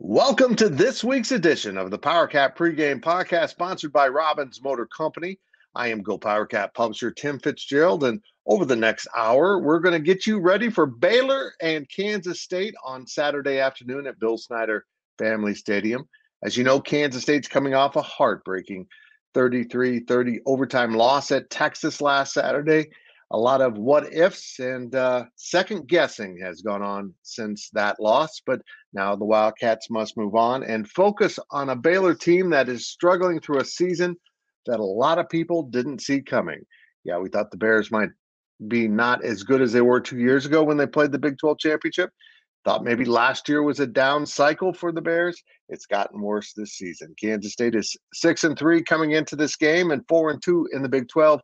Welcome to this week's edition of the Powercat Pregame Podcast, sponsored by Robbins Motor Company. I am GoPowercat publisher Tim Fitzgerald, and over the next hour, we're going to get you ready for Baylor and Kansas State on Saturday afternoon at Bill Snyder Family Stadium. As you know, Kansas State's coming off a heartbreaking 33-30 overtime loss at Texas last Saturday. A lot of what-ifs and second guessing has gone on since that loss, but now the Wildcats must move on and focus on a Baylor team that is struggling through a season that a lot of people didn't see coming. Yeah, we thought the Bears might be not as good as they were 2 years ago when they played the Big 12 championship. Thought maybe last year was a down cycle for the Bears. It's gotten worse this season. Kansas State is 6-3 coming into this game and 4-2 in the Big 12.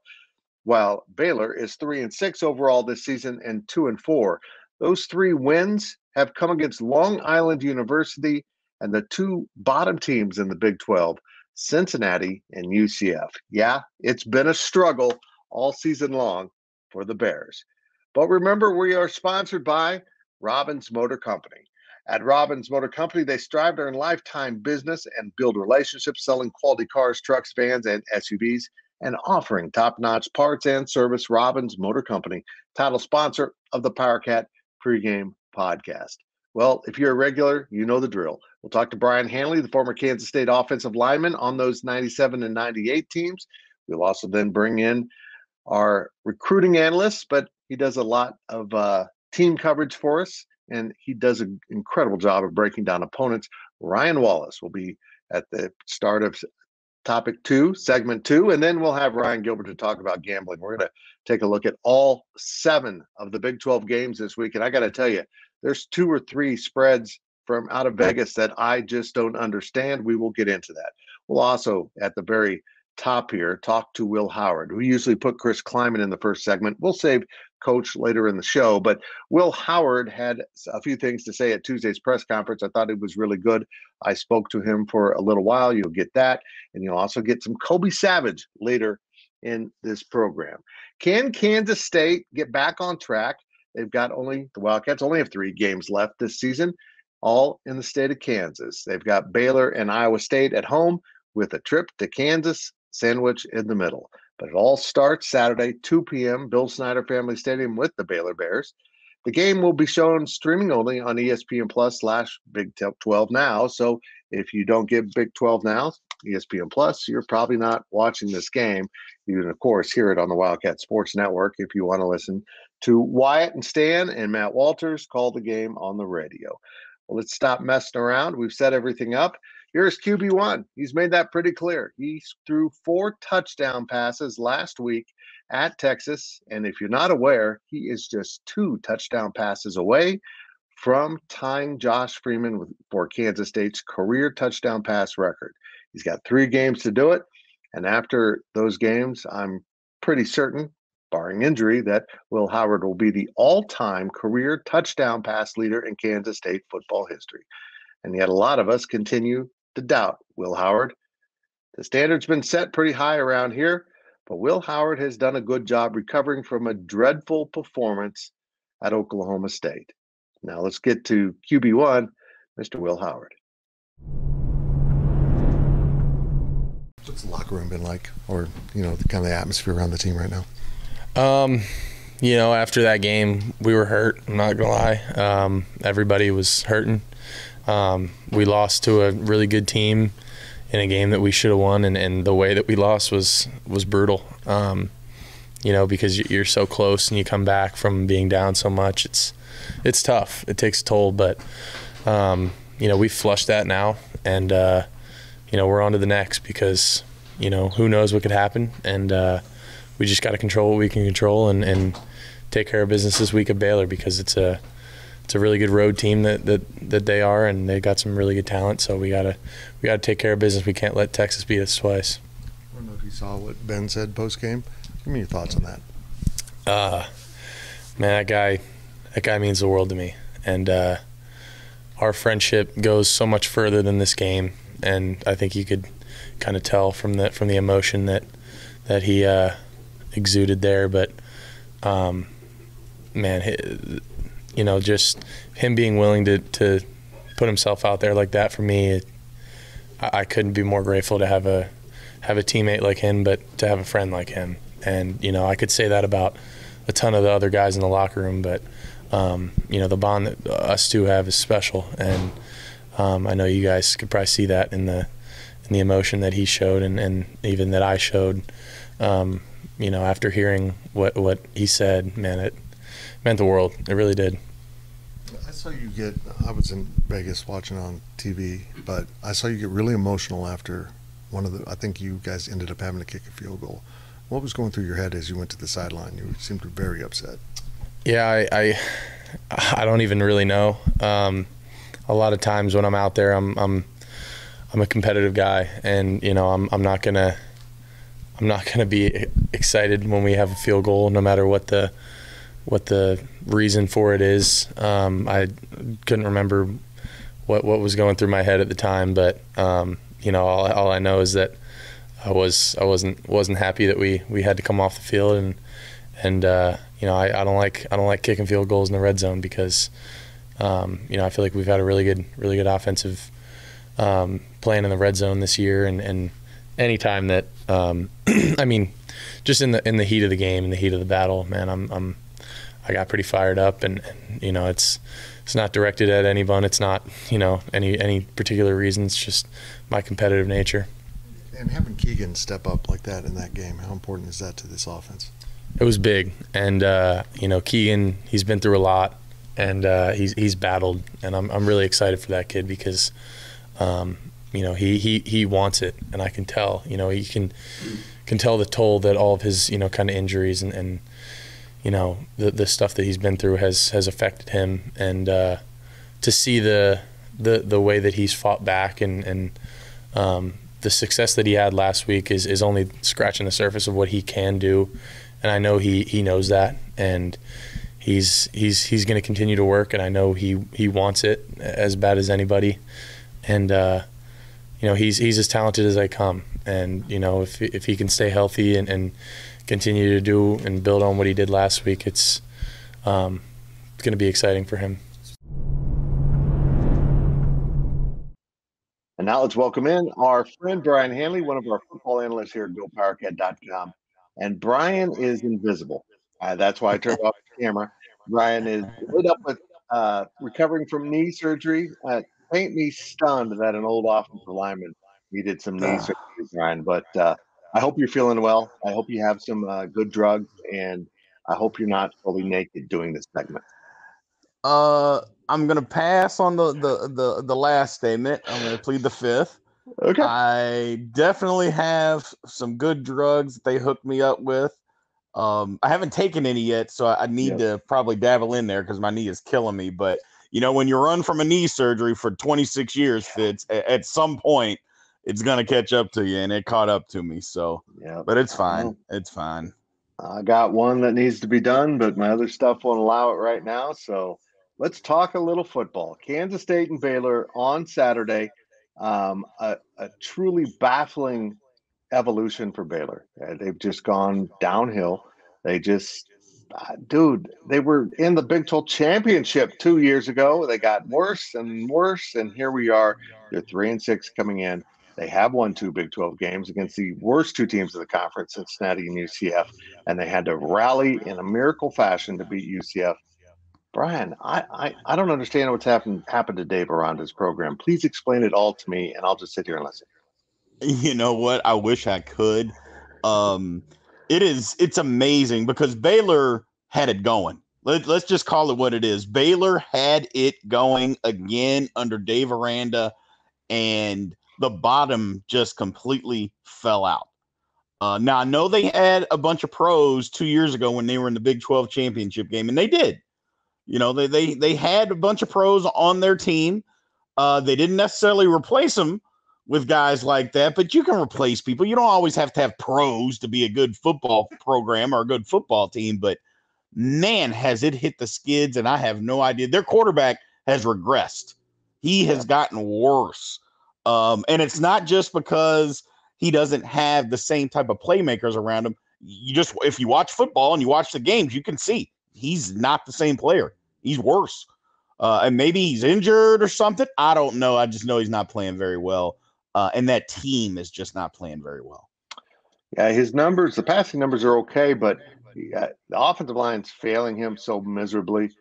While Baylor is 3-6 overall this season and 2-4. Those three wins have come against Long Island University and the two bottom teams in the Big 12, Cincinnati and UCF. Yeah, it's been a struggle all season long for the Bears. But remember, we are sponsored by Robbins Motor Company. At Robbins Motor Company, they strive to earn lifetime business and build relationships selling quality cars, trucks, vans, and SUVs, and offering top-notch parts and service. Robbins Motor Company, title sponsor of the Powercat Pregame Podcast. Well, if you're a regular, you know the drill. We'll talk to Brien Hanley, the former Kansas State offensive lineman on those 97 and 98 teams. We'll also then bring in our recruiting analyst, but he does a lot of team coverage for us, and he does an incredible job of breaking down opponents. Ryan Wallace will be at the start of segment 2, and then we'll have Ryan Gilbert to talk about gambling. We're going to take a look at all 7 of the Big 12 games this week, and I got to tell you, there's 2 or 3 spreads from out of Vegas that I just don't understand. We will get into that. We'll also, at the very top here, talk to Will Howard. We usually put Chris Kleiman in the first segment. We'll save Coach later in the show, but Will Howard had a few things to say at Tuesday's press conference. I thought it was really good. I spoke to him for a little while. You'll get that, and you'll also get some Kobe Savage later in this program. Can Kansas State get back on track? The Wildcats only have 3 games left this season, all in the state of Kansas. They've got Baylor and Iowa State at home with a trip to Kansas sandwich in the middle. But it all starts Saturday, 2 p.m., Bill Snyder Family Stadium with the Baylor Bears. The game will be shown streaming only on ESPN Plus / Big 12 Now. So if you don't get Big 12 Now, ESPN Plus, you're probably not watching this game. You can, of course, hear it on the Wildcat Sports Network if you want to listen to Wyatt and Stan and Matt Walters call the game on the radio. Well, let's stop messing around. We've set everything up. Here's QB1. He's made that pretty clear. He threw 4 touchdown passes last week at Texas. And if you're not aware, he is just 2 touchdown passes away from tying Josh Freeman for Kansas State's career touchdown pass record. He's got 3 games to do it. And after those games, I'm pretty certain, barring injury, that Will Howard will be the all-time career touchdown pass leader in Kansas State football history. And yet a lot of us continue to doubt Will Howard. The standard's been set pretty high around here, but Will Howard has done a good job recovering from a dreadful performance at Oklahoma State. Now let's get to QB1, Mr. Will Howard. What's the locker room been like, or the kind of the atmosphere around the team right now? After that game, we were hurt. I'm not gonna lie. Everybody was hurting. We lost to a really good team in a game that we should have won, and the way that we lost was brutal. Because you're so close and you come back from being down so much, it's tough. It takes a toll, but we flushed that now, and we're on to the next because who knows what could happen, and we just got to control what we can control and take care of business this week at Baylor, because it's a really good road team that they are, and they got some really good talent. So we gotta take care of business. We can't let Texas beat us twice. I don't know if you saw what Ben said post game. Give me your thoughts on that. Man, that guy means the world to me, and our friendship goes so much further than this game. And I think you could kind of tell from the emotion that he exuded there. But man, just him being willing to put himself out there like that for me, I couldn't be more grateful to have a teammate like him, but to have a friend like him. And, I could say that about a ton of the other guys in the locker room, but, the bond that us two have is special. And I know you guys could probably see that in the emotion that he showed and even that I showed, after hearing what he said, man, it meant the world. It really did. I was in Vegas watching on TV, but I saw you get really emotional after I think you guys ended up having to kick a field goal. What was going through your head as you went to the sideline? You seemed very upset. Yeah, I don't even really know. A lot of times when I'm out there, I'm a competitive guy, and I'm not gonna be excited when we have a field goal, no matter what the reason for it is. I couldn't remember what was going through my head at the time, but all I know is that I wasn't happy that we had to come off the field, and I don't like kicking field goals in the red zone because I feel like we've had a really good offensive playing in the red zone this year, and anytime that just in the heat of the game, in the heat of the battle, man, I got pretty fired up, and it's not directed at anyone. It's not any particular reason. It's just my competitive nature. And having Keegan step up like that in that game, how important is that to this offense? It was big, and Keegan, he's been through a lot, and he's battled, and I'm really excited for that kid because he wants it, and I can tell. He can tell the toll that all of his kind of injuries and the stuff that he's been through has affected him, and to see the way that he's fought back and the success that he had last week is only scratching the surface of what he can do, and I know he knows that, and he's going to continue to work, and I know he wants it as bad as anybody, and he's as talented as I come, and if he can stay healthy and continue to do and build on what he did last week, it's going to be exciting for him. And now let's welcome in our friend Brien Hanley, one of our football analysts here at GoPowercat.com. And Brien is invisible. That's why I turned off the camera. Brien is lit up with recovering from knee surgery. Paint me stunned that an old offensive lineman needed some knee surgery, Brien. But I hope you're feeling well. I hope you have some good drugs, and I hope you're not fully naked doing this segment. I'm gonna pass on the last statement. I'm gonna plead the fifth. Okay. I definitely have some good drugs that they hooked me up with. I haven't taken any yet, so I need to probably dabble in there because my knee is killing me. But when you run from a knee surgery for 26 years, Fitz, at some point it's gonna catch up to you, and it caught up to me. So, but it's fine. It's fine. I got one that needs to be done, but my other stuff won't allow it right now. So let's talk a little football. Kansas State and Baylor on Saturday. A truly baffling evolution for Baylor. They've just gone downhill. They just, they were in the Big 12 championship 2 years ago. They got worse and worse, and here we are. They're 3-6 coming in. They have won 2 Big 12 games against the worst 2 teams in the conference, Cincinnati and UCF, and they had to rally in a miracle fashion to beat UCF. Brien, I don't understand what's happened to Dave Aranda's program. Please explain it all to me, and I'll just sit here and listen. You know what? I wish I could. It's amazing because Baylor had it going. Let's just call it what it is. Baylor had it going again under Dave Aranda, and the bottom just completely fell out. Now, I know they had a bunch of pros 2 years ago when they were in the Big 12 championship game, and they did. They had a bunch of pros on their team. They didn't necessarily replace them with guys like that, but you can replace people. You don't always have to have pros to be a good football program or a good football team, but man, has it hit the skids, and I have no idea. Their quarterback has regressed. He has gotten worse. And it's not just because he doesn't have the same type of playmakers around him. If you watch football and you watch the games, you can see he's not the same player. He's worse. And maybe he's injured or something. I don't know. I just know he's not playing very well. And that team is just not playing very well. Yeah, his numbers, the passing numbers are okay, but the offensive line's failing him so miserably.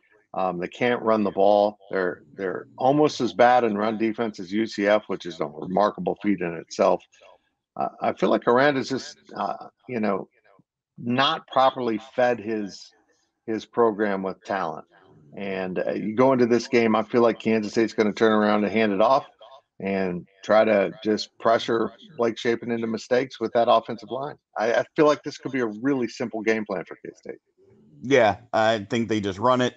They can't run the ball. They're almost as bad in run defense as UCF, which is a remarkable feat in itself. I feel like Aranda's just, not properly fed his program with talent. And you go into this game, I feel like Kansas State's going to turn around and hand it off and try to just pressure Blake Shapen into mistakes with that offensive line. I feel like this could be a really simple game plan for K-State. Yeah, I think they just run it,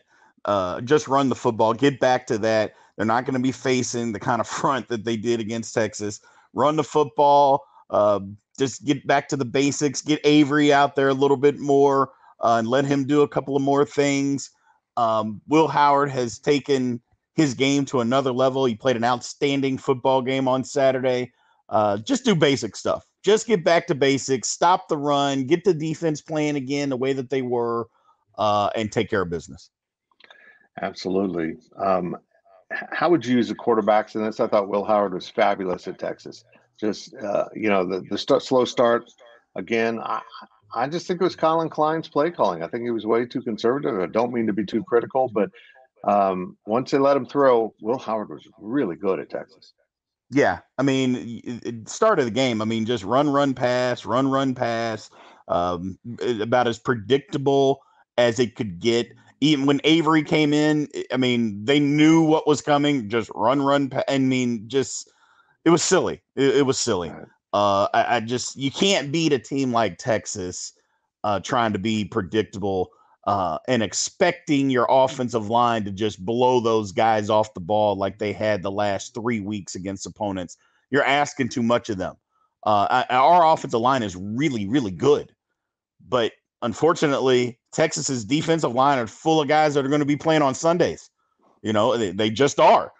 just run the football, get back to that. They're not going to be facing the kind of front that they did against Texas. Run the football, just get back to the basics, get Avery out there a little bit more, and let him do a couple of more things. Will Howard has taken his game to another level. He played an outstanding football game on Saturday. Just do basic stuff. Just get back to basics, stop the run, get the defense playing again the way that they were, and take care of business. Absolutely. How would you use the quarterbacks in this? I thought Will Howard was fabulous at Texas. Just, the slow start again. I just think it was Colin Klein's play calling. I think he was way too conservative. I don't mean to be too critical, but once they let him throw, Will Howard was really good at Texas. Yeah, I mean, start of the game, I mean, just run, pass, about as predictable as it could get. Even when Avery came in, I mean, they knew what was coming. Just run. I mean, just it was silly. It was silly. Right. You can't beat a team like Texas trying to be predictable and expecting your offensive line to just blow those guys off the ball like they had the last 3 weeks against opponents. You're asking too much of them. Our offensive line is really, really good. But unfortunately, Texas's defensive line are full of guys that are going to be playing on Sundays. They just are.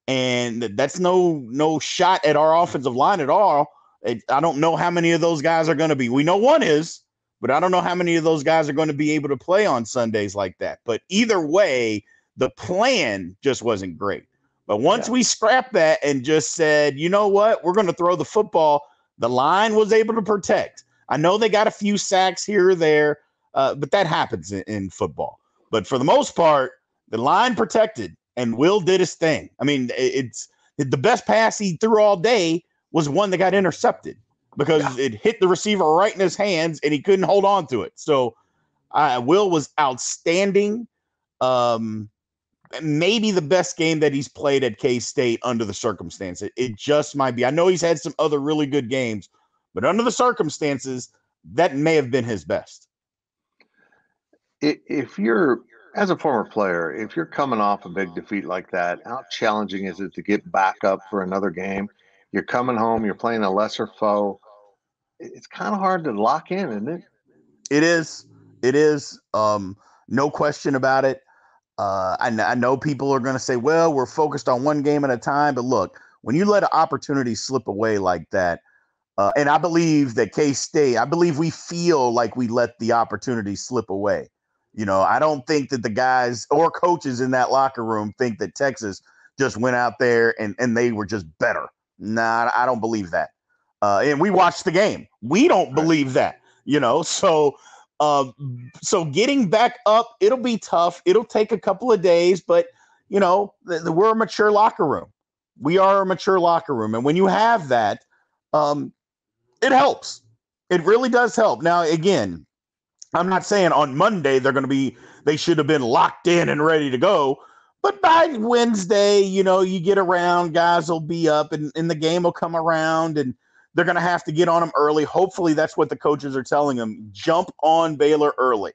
And that's no shot at our offensive line at all. I don't know how many of those guys are going to be. We know one is, but I don't know how many of those guys are going to be able to play on Sundays like that. But either way, the plan just wasn't great. But once we scrapped that and just said, you know what, we're going to throw the football, the line was able to protect. I know they got a few sacks here or there, but that happens in football. But for the most part, the line protected, and Will did his thing. I mean, it's the best pass he threw all day was one that got intercepted because it hit the receiver right in his hands, and he couldn't hold on to it. So Will was outstanding. Maybe the best game that he's played at K-State under the circumstances. It just might be. I know he's had some other really good games, but under the circumstances, that may have been his best. If you're, as a former player, if you're coming off a big defeat like that, how challenging is it to get back up for another game? You're coming home, you're playing a lesser foe. It's kind of hard to lock in, isn't it? It is. It is. No question about it. I know people are going to say, well, we're focused on one game at a time. But look, when you let an opportunity slip away like that, and I believe that K-State, I believe we feel like we let the opportunity slip away. I don't think that the guys or coaches in that locker room think that Texas just went out there and they were just better. Nah, I don't believe that. And we watched the game. We don't believe that, so getting back up, it'll be tough. It'll take a couple of days, but we're a mature locker room. We are a mature locker room. And when you have that, it helps. It really does help. Now, again, I'm not saying on Monday they should have been locked in and ready to go. But by Wednesday, you get around, guys will be up and the game will come around and they're going to have to get on them early. Hopefully that's what the coaches are telling them. Jump on Baylor early.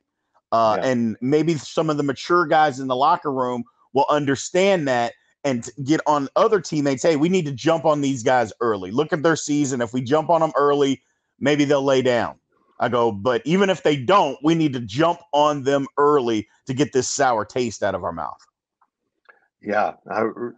And maybe some of the mature guys in the locker room will understand that and get on other teammates. Hey, we need to jump on these guys early. Look at their season. If we jump on them early, maybe they'll lay down. I go, but even if they don't, we need to jump on them early to get this sour taste out of our mouth. Yeah,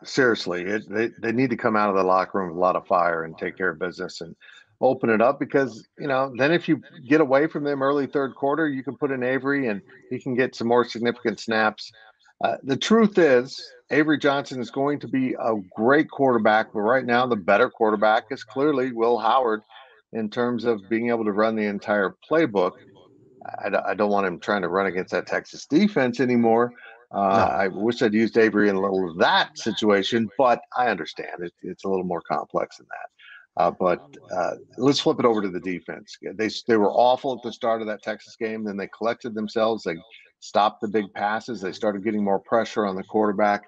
seriously, they need to come out of the locker room with a lot of fire and take care of business and open it up because, then if you get away from them early third quarter, you can put in Avery and he can get some more significant snaps. The truth is Avery Johnson is going to be a great quarterback, but right now the better quarterback is clearly Will Howard in terms of being able to run the entire playbook. I don't want him trying to run against that Texas defense anymore. No. I wish I'd used Avery in a little of that situation, but I understand it's a little more complex than that. But let's flip it over to the defense. They were awful at the start of that Texas game. Then they collected themselves. They stopped the big passes. They started getting more pressure on the quarterback.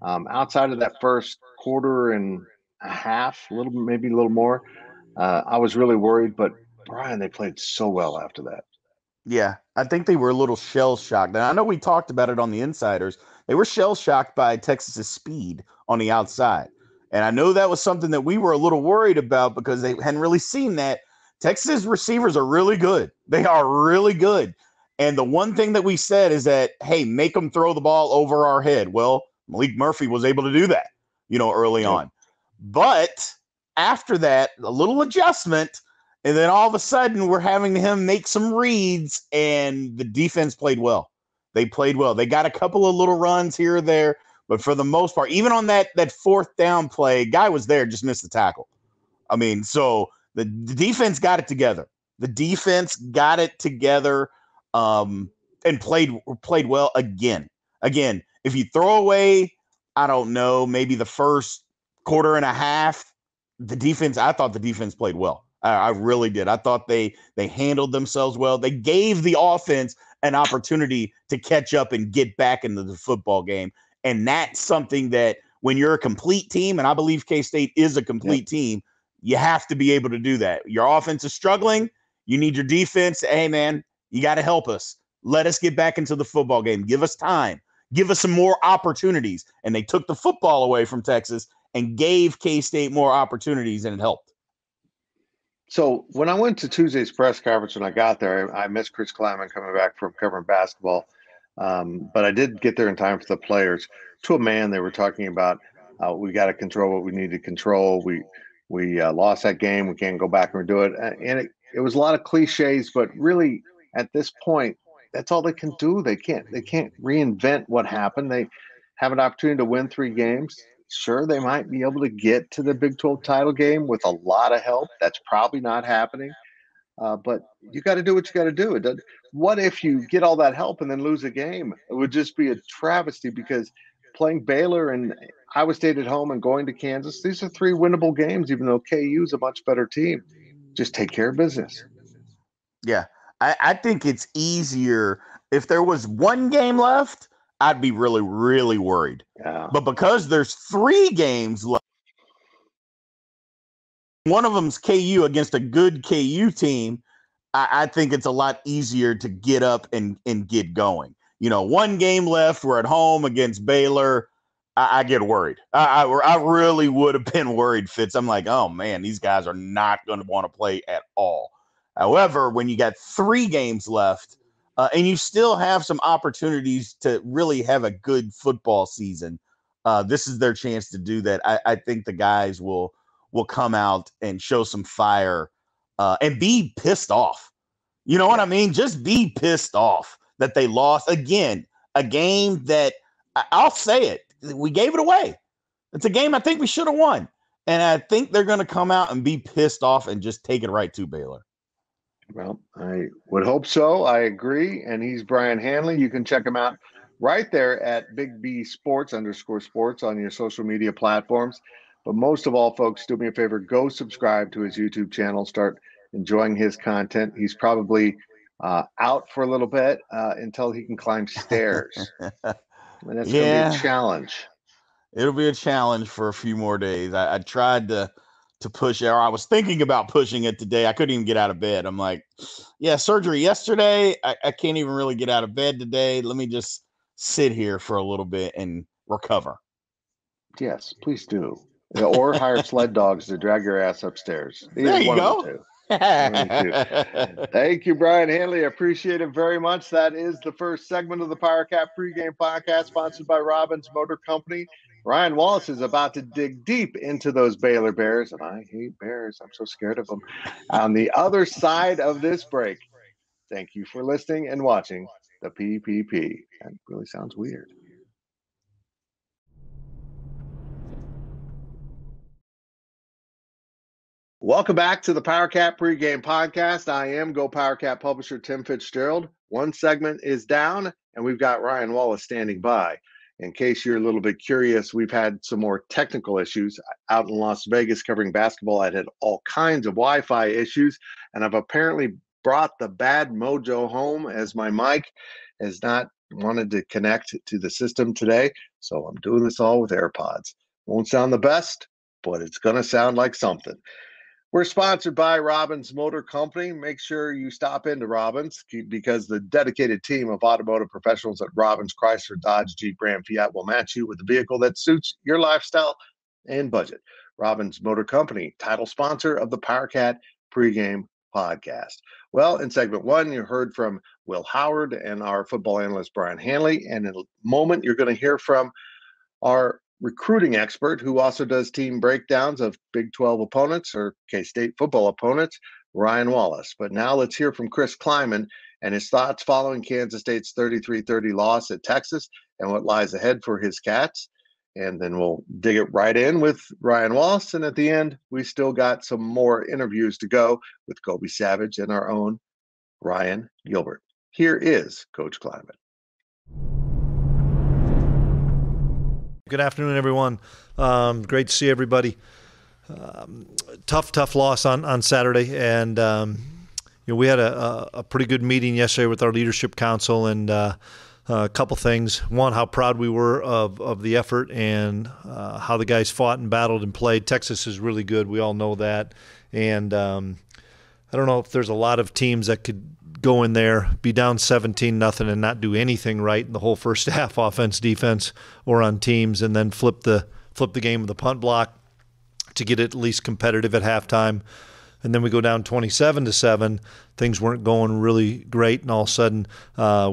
Outside of that first quarter and a half, maybe a little more, I was really worried. But Brien, they played so well after that. Yeah, I think they were a little shell-shocked. And I know we talked about it on the Insiders. They were shell-shocked by Texas's speed on the outside. And I know that was something that we were a little worried about because they hadn't really seen that. Texas receivers are really good. They are really good. And the one thing that we said is that, hey, make them throw the ball over our head. Well, Malik Murphy was able to do that, early on. But after that, a little adjustment, and then all of a sudden we're having him make some reads, and the defense played well. They played well. They got a couple of little runs here or there, but for the most part, even on that fourth down play, guy was there, just missed the tackle. I mean, so the defense got it together. The defense got it together and played well again. Again, if you throw away, I don't know, maybe the first quarter and a half, I thought the defense played well. I really did. I thought they handled themselves well. They gave the offense an opportunity to catch up and get back into the football game. And that's something that when you're a complete team, and I believe K-State is a complete team, you have to be able to do that. Your offense is struggling. You need your defense. Hey, man, you got to help us. Let us get back into the football game. Give us time. Give us some more opportunities. And they took the football away from Texas and gave K-State more opportunities, and it helped. So when I went to Tuesday's press conference, when I got there, I missed Chris Kleiman coming back from covering basketball. But I did get there in time for the players. To a man, they were talking about we got to control what we need to control. We lost that game. We can't go back and redo it. And it was a lot of cliches, but really at this point, that's all they can do. They can't reinvent what happened. They have an opportunity to win 3 games. Sure, they might be able to get to the Big 12 title game with a lot of help. That's probably not happening. But you got to do what you got to do. What if you get all that help and then lose a game? It would just be a travesty because playing Baylor and Iowa State at home and going to Kansas, these are 3 winnable games, even though KU is a much better team. Just take care of business. Yeah, I think it's easier. If there was 1 game left, I'd be really, really worried. Yeah. But because there's 3 games left, one of them's KU against a good KU team, I think it's a lot easier to get up and get going. 1 game left, we're at home against Baylor. I get worried. I really would have been worried, Fitz. I'm like, oh, man, these guys are not going to want to play at all. However, when you got 3 games left, and you still have some opportunities to really have a good football season, this is their chance to do that. I think the guys will come out and show some fire and be pissed off. You know what I mean? Just be pissed off that they lost again, a game that I'll say it. We gave it away. It's a game I think we should have won. And I think they're going to come out and be pissed off and just take it right to Baylor. Well, I would hope so. I agree. And he's Brien Hanley. You can check him out right there at Big B Sports _sports on your social media platforms. But most of all, folks, do me a favor, go subscribe to his YouTube channel. Start enjoying his content. He's probably out for a little bit until he can climb stairs. And that's going to be a challenge. It'll be a challenge for a few more days. I tried to push it, or I was thinking about pushing it today. I couldn't even get out of bed. I'm like, yeah, surgery yesterday. I can't even really get out of bed today. Let me just sit here for a little bit and recover. Yes, please do. Or hire sled dogs to drag your ass upstairs. There you go. Thank you, Brien Hanley. I appreciate it very much. That is the first segment of the Powercat Pregame Podcast, sponsored by Robbins Motor Company. Ryan Wallace is about to dig deep into those Baylor Bears, and I hate Bears. I'm so scared of them. On the other side of this break, thank you for listening and watching the PPP. That really sounds weird. Welcome back to the Powercat Pregame Podcast. I am GoPowercat publisher Tim Fitzgerald. One segment is down, and we've got Ryan Wallace standing by. In case you're a little bit curious, we've had some more technical issues out in Las Vegas covering basketball. I had all kinds of Wi-Fi issues, and I've apparently brought the bad mojo home as my mic has not wanted to connect to the system today. So I'm doing this all with AirPods. Won't sound the best, but it's going to sound like something. We're sponsored by Robbins Motor Company. Make sure you stop into Robbins because the dedicated team of automotive professionals at Robbins, Chrysler, Dodge, Jeep, Ram, Fiat will match you with the vehicle that suits your lifestyle and budget. Robbins Motor Company, title sponsor of the Powercat Pregame Podcast. Well, in segment one, you heard from Will Howard and our football analyst, Brien Hanley. And in a moment, you're going to hear from our recruiting expert who also does team breakdowns of Big 12 opponents or K-State football opponents, Ryan Wallace. But now let's hear from Chris Kleiman and his thoughts following Kansas State's 33-30 loss at Texas and what lies ahead for his Cats. And then we'll dig it right in with Ryan Wallace. And at the end, we still got some more interviews to go with Kobe Savage and our own Ryan Gilbert. Here is Coach Kleiman. Good afternoon, everyone. Great to see everybody. Tough loss on Saturday, and we had a pretty good meeting yesterday with our leadership council, and a couple things. One, how proud we were of the effort and how the guys fought and battled and played. Texas is really good. We all know that, and I don't know if there's a lot of teams that could go in there, be down 17-0 and not do anything right in the whole first half, offense, defense, or on teams, and then flip the game with the punt block to get it at least competitive at halftime. And then we go down 27-7. Things weren't going really great, and all of a sudden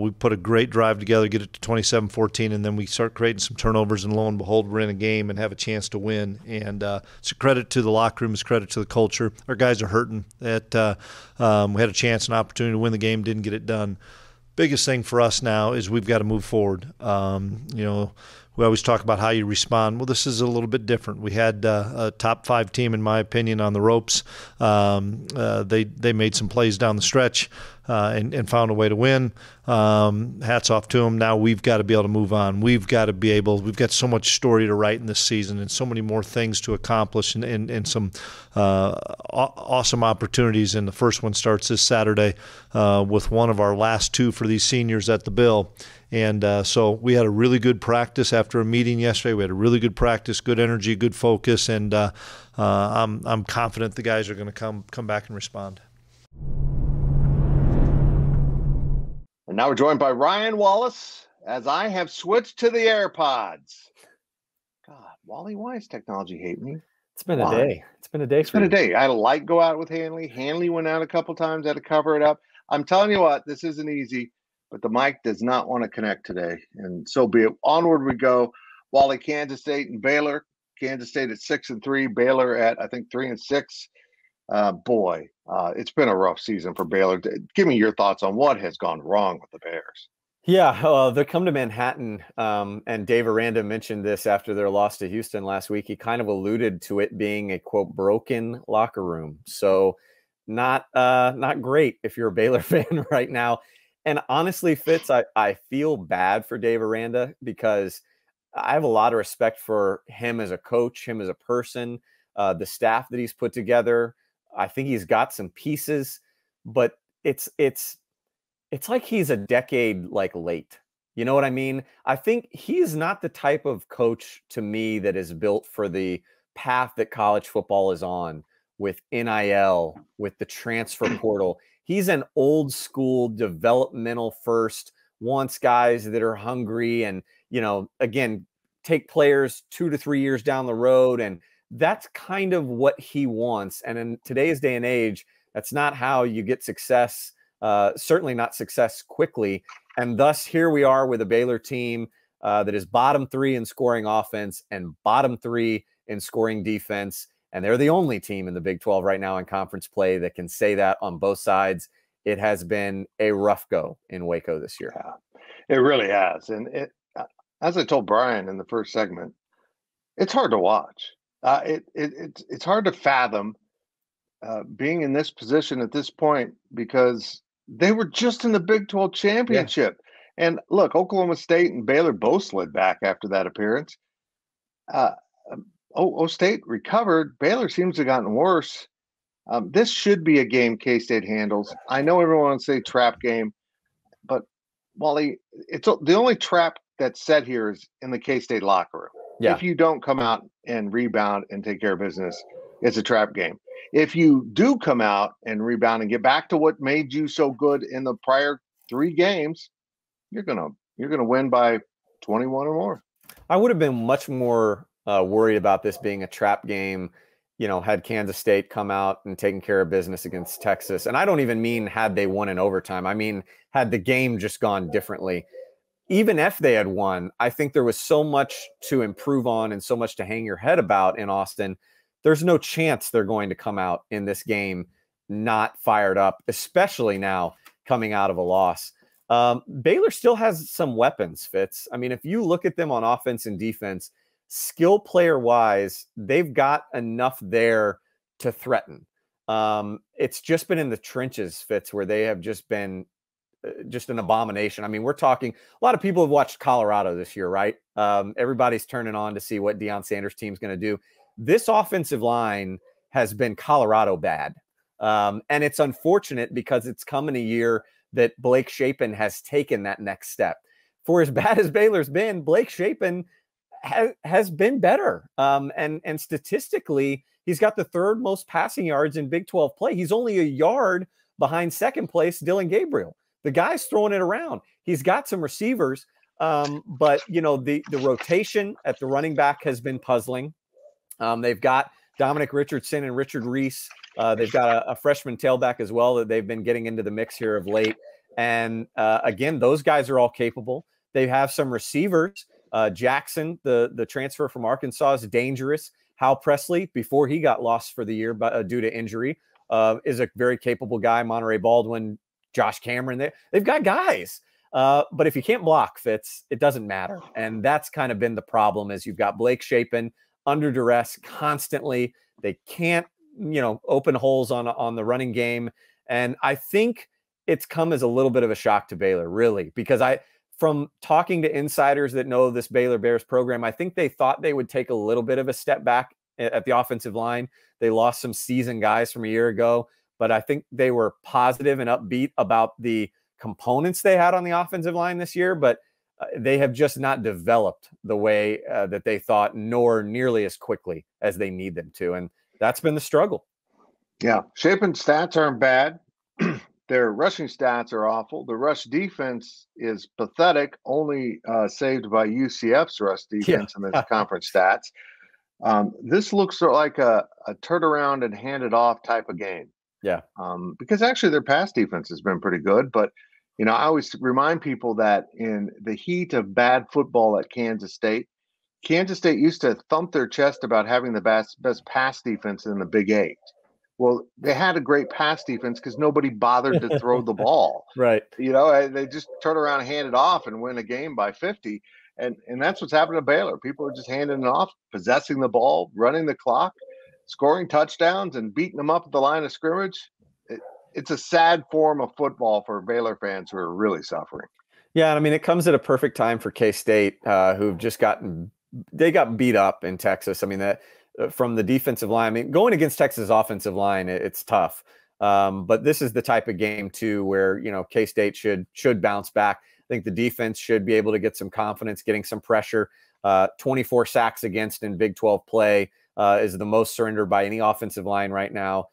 we put a great drive together, get it to 27-14, and then we start creating some turnovers, and lo and behold, we're in a game and have a chance to win. And it's a credit to the locker room, it's a credit to the culture. Our guys are hurting. We had a chance, an opportunity to win the game, didn't get it done. Biggest thing for us now is we've got to move forward. We always talk about how you respond. Well, this is a little bit different. We had a top 5 team, in my opinion, on the ropes. They made some plays down the stretch and found a way to win. Hats off to them. Now we've got to be able to move on. We've got so much story to write in this season and so many more things to accomplish and some awesome opportunities. And the first one starts this Saturday with one of our last 2 for these seniors at the Bill. And so we had a really good practice after a meeting yesterday. We had a really good practice, good energy, good focus, and I'm confident the guys are going to come back and respond. And now we're joined by Ryan Wallace as I have switched to the AirPods. God, Wally, why does technology hate me? It's been a day. It's been a day. It's been a day. I had a light go out with Hanley. Hanley went out a couple times. I had to cover it up. I'm telling you what, this isn't easy. But the mic does not want to connect today, and so be it. Onward we go. Wally, Kansas State and Baylor. Kansas State at 6-3, Baylor at I think 3-6. It's been a rough season for Baylor. Give me your thoughts on what has gone wrong with the Bears. Yeah, they come to Manhattan, and Dave Aranda mentioned this after their loss to Houston last week. He kind of alluded to it being a quote broken locker room. So not great if you're a Baylor fan right now. And honestly, Fitz, I feel bad for Dave Aranda because I have a lot of respect for him as a coach, him as a person, the staff that he's put together. I think he's got some pieces, but it's like he's a decade late. You know what I mean? I think he's not the type of coach to me that is built for the path that college football is on with NIL, with the transfer portal. He's an old school developmental first, wants guys that are hungry and, again, take players 2 to 3 years down the road. And that's kind of what he wants. And in today's day and age, that's not how you get success, certainly not success quickly. And thus here we are with a Baylor team that is bottom 3 in scoring offense and bottom 3 in scoring defense. And they're the only team in the Big 12 right now in conference play that can say that on both sides. It has been a rough go in Waco this year. Yeah, it really has. And as I told Brian in the first segment, it's hard to watch. It's hard to fathom being in this position at this point because they were just in the Big 12 championship. Yeah. And look, Oklahoma State and Baylor both slid back after that appearance. State recovered. Baylor seems to have gotten worse. This should be a game K-State handles. I know everyone wants to say trap game, but Wally, it's the only trap that's set here is in the K-State locker room. Yeah. If you don't come out and rebound and take care of business, it's a trap game. If you do come out and rebound and get back to what made you so good in the prior 3 games, you're gonna win by 21 or more. I would have been much more worried about this being a trap game, had Kansas State come out and taken care of business against Texas. And I don't even mean had they won in overtime. I mean, had the game just gone differently. Even if they had won, I think there was so much to improve on and so much to hang your head about in Austin. There's no chance they're going to come out in this game not fired up, especially now coming out of a loss. Baylor still has some weapons, Fitz. I mean, if you look at them on offense and defense, skill player wise, they've got enough there to threaten. It's just been in the trenches, Fitz, where they have just been just an abomination. I mean, we're talking, a lot of people have watched Colorado this year, right? Everybody's turning on to see what Deion Sanders' team's going to do. This offensive line has been Colorado bad. And it's unfortunate because it's come in a year that Blake Shapen has taken that next step. For as bad as Baylor's been, Blake Shapen has been better. And statistically, he's got the 3rd most passing yards in Big 12 play. He's only a yard behind second place Dylan Gabriel. The guy's throwing it around. He's got some receivers, but the rotation at the running back has been puzzling. They've got Dominic Richardson and Richard Reese. They've got a freshman tailback as well that they've been getting into the mix here of late. And again, those guys are all capable. They have some receivers. Jackson, the transfer from Arkansas, is dangerous. Hal Presley, before he got lost for the year due to injury, is a very capable guy. Monterey Baldwin, Josh Cameron, they've got guys. But if you can't block, Fitz, it doesn't matter. And that's kind of been the problem, is you've got Blake Shapen under duress constantly. They can't, open holes on the running game. And I think it's come as a little bit of a shock to Baylor, really, because from talking to insiders that know this Baylor Bears program, I think they thought they would take a little bit of a step back at the offensive line. They lost some seasoned guys from a year ago, but I think they were positive and upbeat about the components they had on the offensive line this year, but they have just not developed the way that they thought, nor nearly as quickly as they need them to. And that's been the struggle. Yeah. Shapen's stats aren't bad. Their rushing stats are awful. The rush defense is pathetic, only saved by UCF's rush defense in the conference stats. This looks like a turn around and hand it off type of game. Yeah. Because actually their pass defense has been pretty good. But, I always remind people that in the heat of bad football at Kansas State used to thump their chest about having the best pass defense in the Big 8. Well, they had a great pass defense because nobody bothered to throw the ball. Right. They just turn around and hand it off and win a game by 50. And that's what's happened to Baylor. People are just handing it off, possessing the ball, running the clock, scoring touchdowns, and beating them up at the line of scrimmage. It's a sad form of football for Baylor fans who are really suffering. Yeah, I mean, it comes at a perfect time for K-State, who've just got beat up in Texas. I mean, that from the defensive line. I mean, going against Texas offensive line, it's tough. But this is the type of game too where K-State should bounce back. I think the defense should be able to get some confidence, getting some pressure. 24 sacks against in Big 12 play is the most surrendered by any offensive line right now.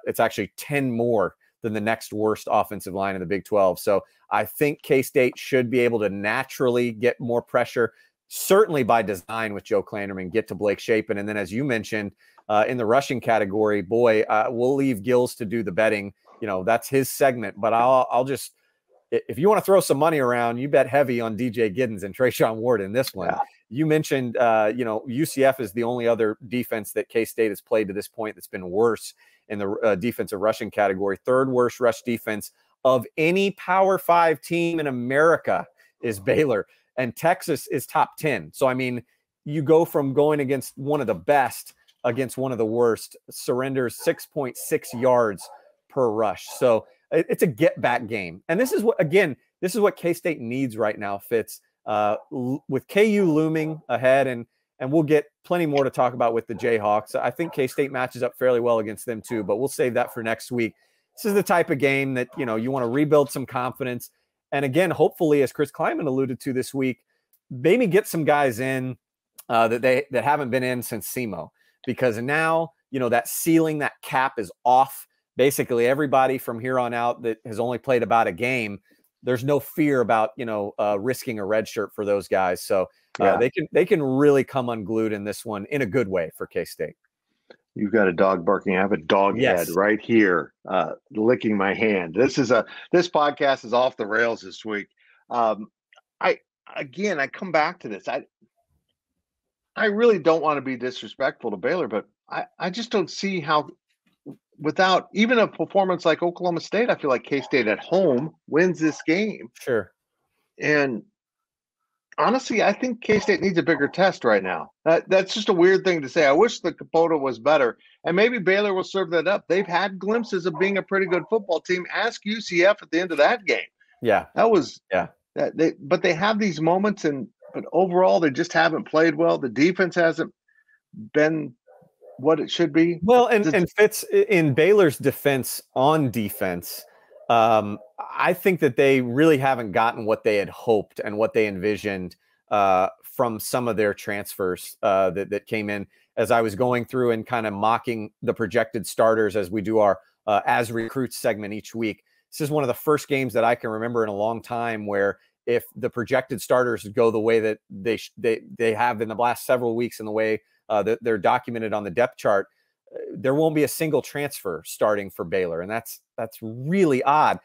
It's actually 10 more than the next worst offensive line in the Big 12. So I think K-State should be able to naturally get more pressure, certainly by design with Joe Klanderman, get to Blake Shapen. And then, as you mentioned, in the rushing category, we'll leave Gills to do the betting. That's his segment. But I'll just, if you want to throw some money around, you bet heavy on DJ Giddens and Trayshawn Ward in this one. Yeah. You mentioned, UCF is the only other defense that K-State has played to this point that's been worse in the defensive rushing category. 3rd worst rush defense of any Power 5 team in America is Baylor, and Texas is top 10. So, I mean, you go from going against one of the best against one of the worst, surrenders 6.6 yards per rush. So it's a get back game. And this is what K-State needs right now, Fitz, with KU looming ahead. And we'll get plenty more to talk about with the Jayhawks. I think K-State matches up fairly well against them too, but we'll save that for next week. This is the type of game that, you want to rebuild some confidence. And again, hopefully, as Chris Kleiman alluded to this week, maybe get some guys in that haven't been in since SEMO, because now, that ceiling, that cap is off. Basically, everybody from here on out that has only played about a game, there's no fear about, risking a red shirt for those guys. So they can really come unglued in this one in a good way for K-State. You've got a dog barking. I have a dog head right here, licking my hand. This podcast is off the rails this week. I come back to this. I really don't want to be disrespectful to Baylor, but I just don't see how, without even a performance like Oklahoma State, I feel like K-State at home wins this game. Sure. And honestly, I think K-State needs a bigger test right now. That's just a weird thing to say. I wish the Capote was better, and maybe Baylor will serve that up. They've had glimpses of being a pretty good football team. Ask UCF at the end of that game. Yeah, that was But they have these moments, but overall they just haven't played well. The defense hasn't been what it should be. Well, and Fitz, in Baylor's defense on defense, I think that they really haven't gotten what they had hoped and what they envisioned from some of their transfers that came in. As I was going through and kind of mocking the projected starters as we do our As Recruits segment each week, this is one of the first games that I can remember in a long time where if the projected starters go the way that they have in the last several weeks and the way that they're documented on the depth chart, there won't be a single transfer starting for Baylor. And that's really odd.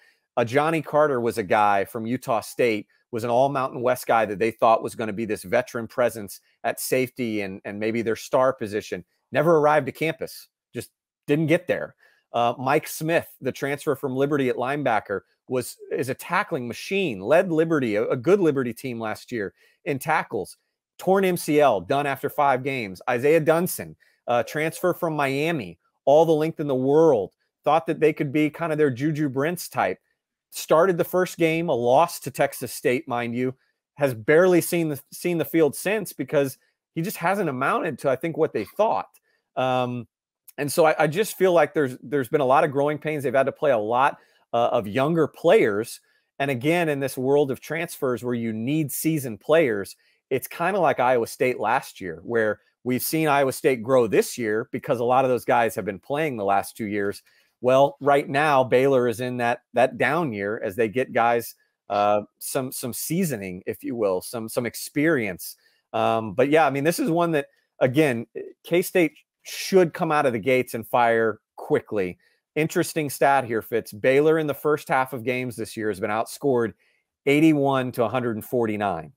Johnny Carter was a guy from Utah State, was an all Mountain West guy that they thought was going to be this veteran presence at safety and maybe their star position. Never arrived to campus, just didn't get there. Mike Smith, the transfer from Liberty at linebacker, is a tackling machine, led Liberty, a good Liberty team last year in tackles. Torn MCL, done after 5 games. Isaiah Dunson, transfer from Miami, all the length in the world. Thought that they could be kind of their Juju Brents type. Started the first game, a loss to Texas State, mind you. Has barely seen the field since because he just hasn't amounted to, I think, what they thought. And so I just feel like there's been a lot of growing pains. They've had to play a lot of younger players. And again, in this world of transfers where you need seasoned players, it's kind of like Iowa State last year, where we've seen Iowa State grow this year because a lot of those guys have been playing the last 2 years. Well, right now, Baylor is in that down year as they get guys some seasoning, if you will, some experience. But yeah, I mean, this is one that, again, K-State should come out of the gates and fire quickly. Interesting stat here, Fitz. Baylor in the first half of games this year has been outscored 81 to 149.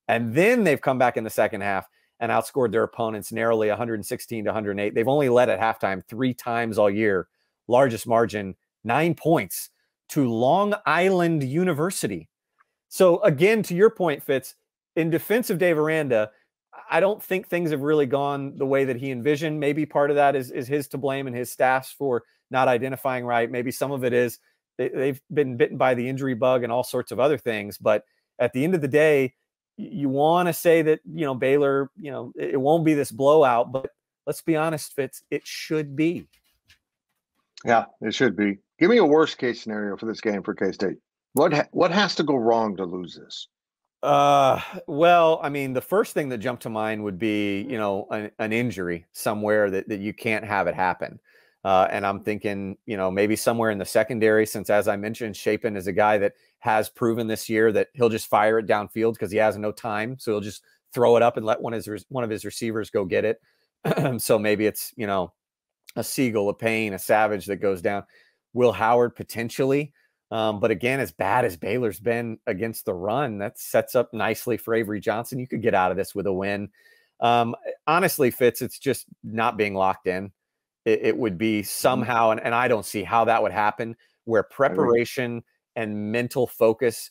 And then they've come back in the second half and outscored their opponents narrowly 116 to 108. They've only led at halftime 3 times all year. Largest margin, 9 points to Long Island University. So again, to your point, Fitz, in defense of Dave Aranda, I don't think things have really gone the way that he envisioned. Maybe part of that is his to blame and his staff's for not identifying right. Maybe some of it is they've been bitten by the injury bug and all sorts of other things. But at the end of the day, you want to say that, Baylor, it won't be this blowout, but let's be honest, Fitz, it should be. Yeah, it should be. Give me a worst case scenario for this game for K-State. What has to go wrong to lose this? Well, I mean, the first thing that jumped to mind would be, an injury somewhere that you can't have it happen. And I'm thinking, maybe somewhere in the secondary, since as I mentioned, Chapin is a guy that has proven this year that he'll just fire it downfield because he has no time. So he'll just throw it up and let one of his receivers go get it. So maybe it's, a Siegel, a Payne, a Savage that goes down. Will Howard potentially. But again, as bad as Baylor's been against the run, that sets up nicely for Avery Johnson. You could get out of this with a win. Honestly, Fitz, it's just not being locked in. It would be somehow, and I don't see how that would happen, where preparation and mental focus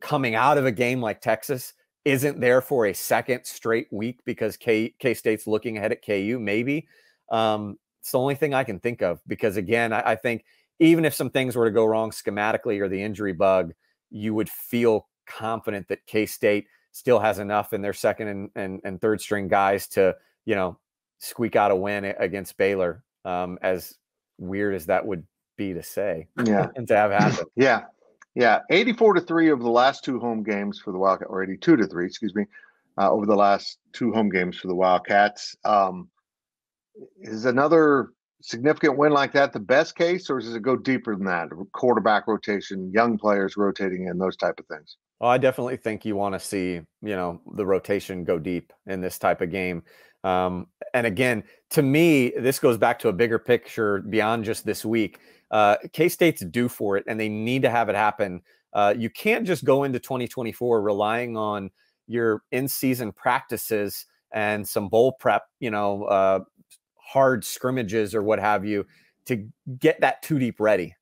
coming out of a game like Texas isn't there for a second straight week because K-State's looking ahead at KU, maybe. It's the only thing I can think of, because again, I think even if some things were to go wrong schematically or the injury bug, you would feel confident that K-State still has enough in their second and third string guys to, squeak out a win against Baylor. As weird as that would be to say, and to have happen. Yeah. 84-3 over the last two home games for the Wildcats, or 82-3, excuse me, over the last two home games for the Wildcats. Is another significant win like that the best case, or does it go deeper than that? Quarterback rotation, young players rotating in, those type of things. Well, I definitely think you want to see, the rotation go deep in this type of game. And again, to me, this goes back to a bigger picture beyond just this week. K-State's due for it, and they need to have it happen. You can't just go into 2024 relying on your in-season practices and some bowl prep, hard scrimmages or what have you, to get that too deep ready.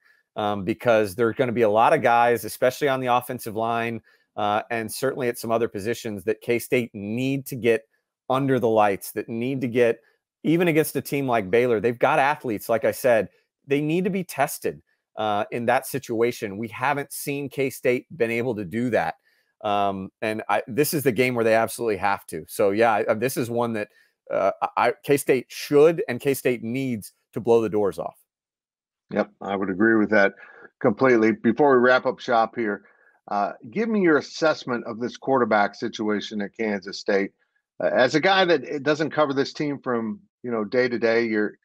Because there are going to be a lot of guys, especially on the offensive line, and certainly at some other positions, that K-State need to get under the lights, that need to get, even against a team like Baylor, they've got athletes, like I said, they need to be tested in that situation. We haven't seen K-State been able to do that. This is the game where they absolutely have to. So yeah, this is one that K-State should, and K-State needs to blow the doors off. Yep, I would agree with that completely. Before we wrap up shop here, give me your assessment of this quarterback situation at Kansas State. As a guy that doesn't cover this team from day to day, you're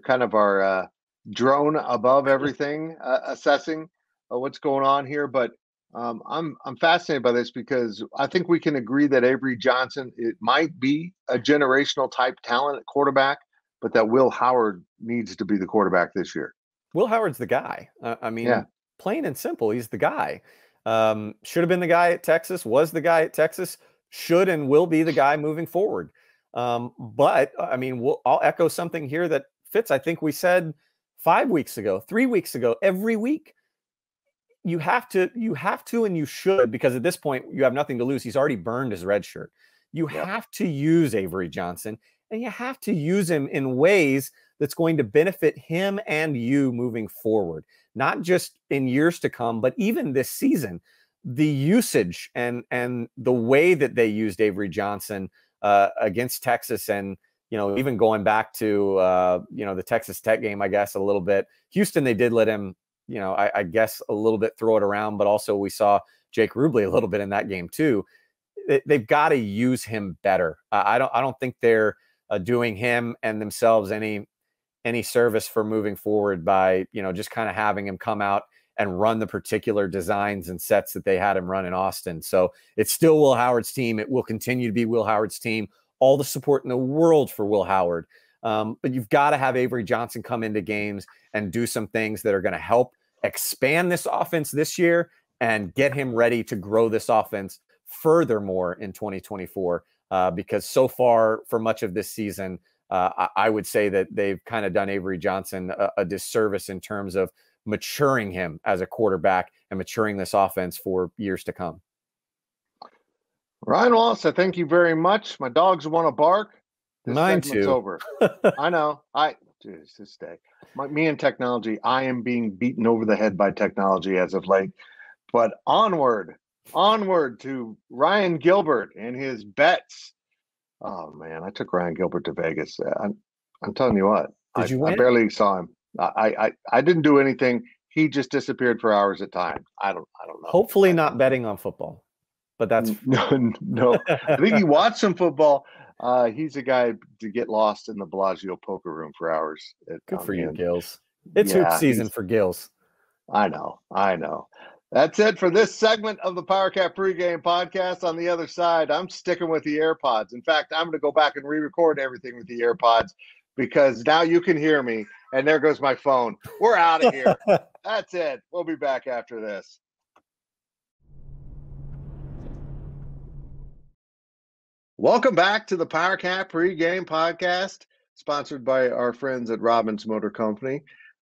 kind of our drone above everything, assessing what's going on here. But I'm fascinated by this, because I think we can agree that Avery Johnson, it might be a generational type talent at quarterback, but that Will Howard needs to be the quarterback this year. Will Howard's the guy. Plain and simple, he's the guy. Should have been the guy at Texas, was the guy at Texas, should and will be the guy moving forward. But I'll echo something here that Fitz, I think we said 5 weeks ago, 3 weeks ago, every week. You have to, and you should, because at this point you have nothing to lose. He's already burned his red shirt. You have to use Avery Johnson, and you have to use him in ways that's going to benefit him and you moving forward, not just in years to come, but even this season. The usage and the way that they used Avery Johnson against Texas, and even going back to the Texas Tech game, I guess a little bit. Houston, they did let him, I guess a little bit throw it around, but also we saw Jake Rubley a little bit in that game too. They've got to use him better. I don't think they're doing him and themselves any service for moving forward by just kind of having him come out and run the particular designs and sets that they had him run in Austin. So it's still Will Howard's team. It will continue to be Will Howard's team. All the support in the world for Will Howard. But you've got to have Avery Johnson come into games and do some things that are going to help expand this offense this year and get him ready to grow this offense furthermore in 2024. Because so far, for much of this season, I would say that they've kind of done Avery Johnson a disservice in terms of maturing him as a quarterback and maturing this offense for years to come. Ryan Wallace, I thank you very much. My dogs want to bark. Mine too. Over. I know. This day. Me and technology, I am being beaten over the head by technology as of late. But onward to Ryan Gilbert and his bets. Oh man, I took Ryan Gilbert to Vegas. I'm telling you what. Did you win? I barely saw him. I didn't do anything. He just disappeared for hours at times. I don't know. Hopefully not betting on football, but that's no. I think he watched some football. He's a guy to get lost in the Bellagio poker room for hours. Good for you, Gills. It's hoop season for Gills. I know. That's it for this segment of the Powercat Pregame Podcast. On the other side, I'm sticking with the AirPods. In fact, I'm going to go back and re-record everything with the AirPods, because now you can hear me, and there goes my phone. We're out of here. That's it. We'll be back after this. Welcome back to the Powercat Pregame Podcast, sponsored by our friends at Robbins Motor Company.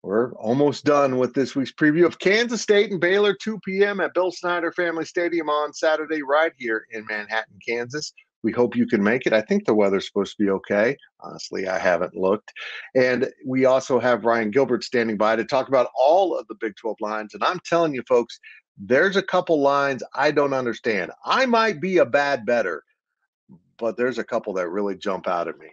We're almost done with this week's preview of Kansas State and Baylor, 2 p.m. at Bill Snyder Family Stadium on Saturday, right here in Manhattan, Kansas. We hope you can make it. I think the weather's supposed to be okay. Honestly, I haven't looked. And we also have Ryan Gilbert standing by to talk about all of the Big 12 lines. And I'm telling you, folks, there's a couple lines I don't understand. I might be a bad bettor, but there's a couple that really jump out at me.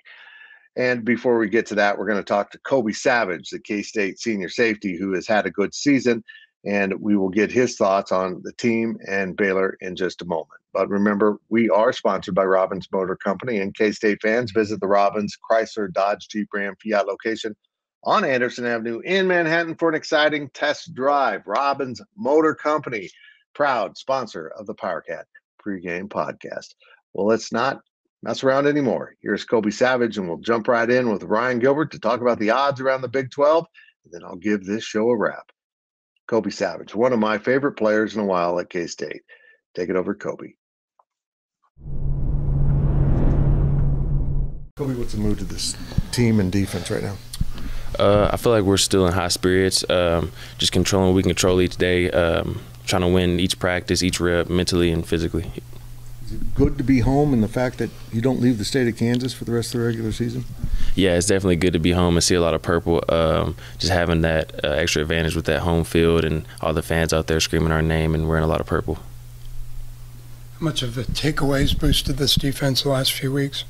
And before we get to that, we're going to talk to Kobe Savage, the K-State senior safety, who has had a good season. And we will get his thoughts on the team and Baylor in just a moment. But remember, we are sponsored by Robbins Motor Company, and K-State fans visit the Robbins Chrysler Dodge Jeep Ram Fiat location on Anderson Avenue in Manhattan for an exciting test drive. Robbins Motor Company, proud sponsor of the Powercat Pregame Podcast. Well, let's not mess around anymore. Here's Kobe Savage, and we'll jump right in with Ryan Gilbert to talk about the odds around the Big 12, and then I'll give this show a wrap. Kobe Savage, one of my favorite players in a while at K-State. Take it over, Kobe. Kobe, what's the mood of this team and defense right now? I feel like we're still in high spirits, just controlling what we control each day, trying to win each practice, each rep, mentally and physically. Is it good to be home and the fact that you don't leave the state of Kansas for the rest of the regular season? Yeah, it's definitely good to be home and see a lot of purple. Just having that extra advantage with that home field and all the fans out there screaming our name and wearing a lot of purple. How much of the takeaways boosted this defense the last few weeks?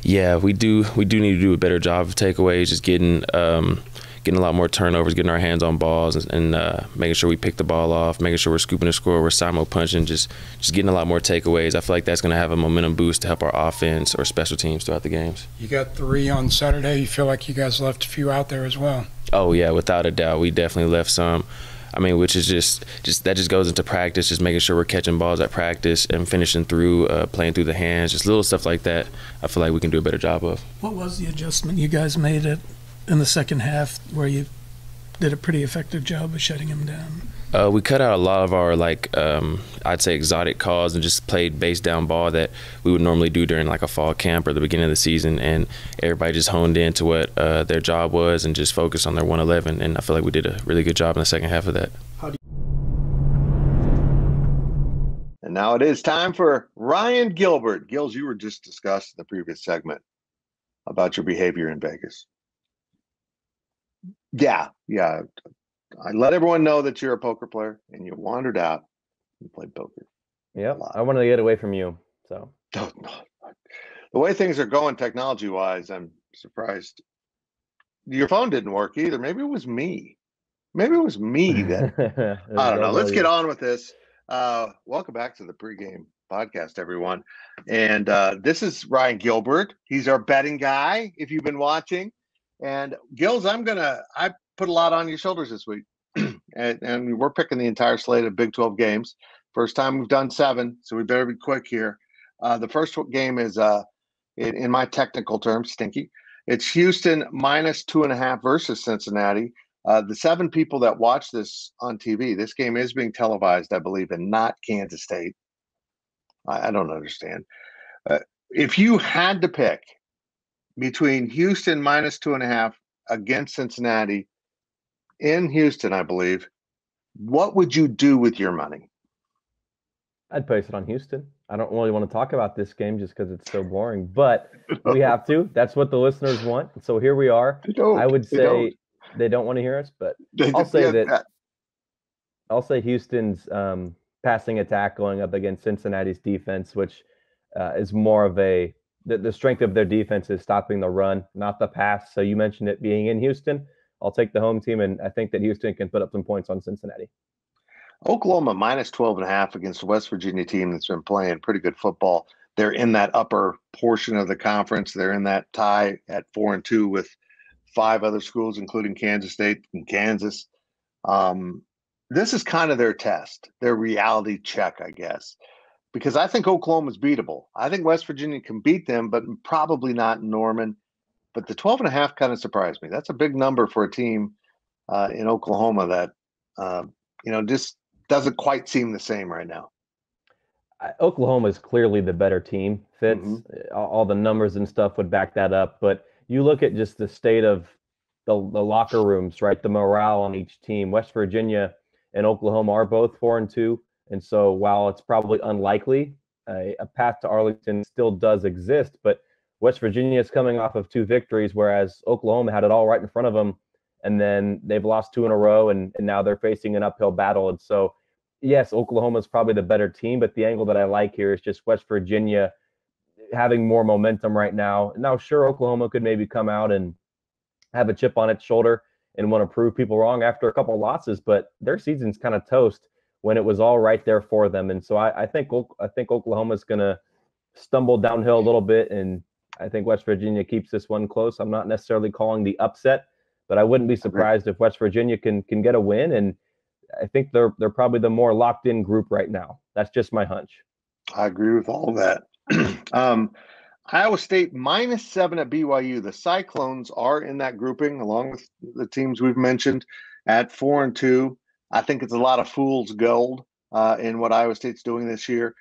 Yeah, we do need to do a better job of takeaways, just getting a lot more turnovers, getting our hands on balls, and making sure we pick the ball off, making sure we're scooping the score, we're simul punching, just getting a lot more takeaways. I feel like that's going to have a momentum boost to help our offense or special teams throughout the games. You got 3 on Saturday. You feel like you guys left a few out there as well? Oh yeah, without a doubt, we definitely left some. I mean, which is just that just goes into practice, just making sure we're catching balls at practice and finishing through, playing through the hands, just little stuff like that. I feel like we can do a better job of. What was the adjustment you guys made in the second half where you did a pretty effective job of shutting him down? We cut out a lot of our, I'd say exotic calls and just played base down ball that we would normally do during like a fall camp or the beginning of the season, and everybody just honed in to what their job was and just focused on their 111, and I feel like we did a really good job in the second half of that. And now it is time for Ryan Gilbert. Gills, you were just discussing in the previous segment about your behavior in Vegas. Yeah. I let everyone know that you're a poker player, and you wandered out and played poker. Yep, I wanted to get away from you. So the way things are going technology-wise, I'm surprised. Your phone didn't work either. Maybe it was me. That I don't know. Let's get on with this. Welcome back to the Pregame Podcast, everyone. And this is Ryan Gilbert. He's our betting guy, if you've been watching. And Gills, I put a lot on your shoulders this week. and we're picking the entire slate of Big 12 games. First time we've done 7, so we better be quick here. The first game is, in my technical terms, stinky. It's Houston -2.5 versus Cincinnati. The 7 people that watch this on TV, this game is being televised, I believe, and not Kansas State. I don't understand. If you had to pick between Houston -2.5 against Cincinnati in Houston, I believe, what would you do with your money? I'd place it on Houston. I don't really want to talk about this game just because it's so boring, but we have to. That's what the listeners want. So here we are. I would say they don't want to hear us, but I'll say I'll say Houston's passing attack going up against Cincinnati's defense, which is more of the strength of their defense is stopping the run, not the pass. So you mentioned it being in Houston. I'll take the home team, and I think that Houston can put up some points on Cincinnati. Oklahoma -12.5 against the West Virginia team that's been playing pretty good football. They're in that upper portion of the conference. They're in that tie at 4-2 with 5 other schools, including Kansas State and Kansas. This is kind of their test, their reality check, I guess, because I think Oklahoma's beatable. I think West Virginia can beat them, but probably not Norman. But the 12.5 kind of surprised me. That's a big number for a team in Oklahoma that, just doesn't quite seem the same right now. Oklahoma is clearly the better team, Fitz. Mm-hmm. All the numbers and stuff would back that up. But you look at just the state of the locker rooms, right? The morale on each team. West Virginia and Oklahoma are both 4-2. And so while it's probably unlikely a path to Arlington still does exist, but West Virginia is coming off of 2 victories, whereas Oklahoma had it all right in front of them, and then they've lost 2 in a row, and now they're facing an uphill battle. And so, yes, Oklahoma is probably the better team, but the angle that I like here is just West Virginia having more momentum right now. Now, sure, Oklahoma could maybe come out and have a chip on its shoulder and want to prove people wrong after a couple of losses, but their season's kind of toast when it was all right there for them. And so I think Oklahoma's going to stumble downhill a little bit, and I think West Virginia keeps this one close. I'm not necessarily calling the upset, but I wouldn't be surprised if West Virginia can get a win. And I think they're probably the more locked in group right now. That's just my hunch. I agree with all of that. Iowa State -7 at BYU. The Cyclones are in that grouping along with the teams we've mentioned at 4-2. I think it's a lot of fool's gold in what Iowa State's doing this year.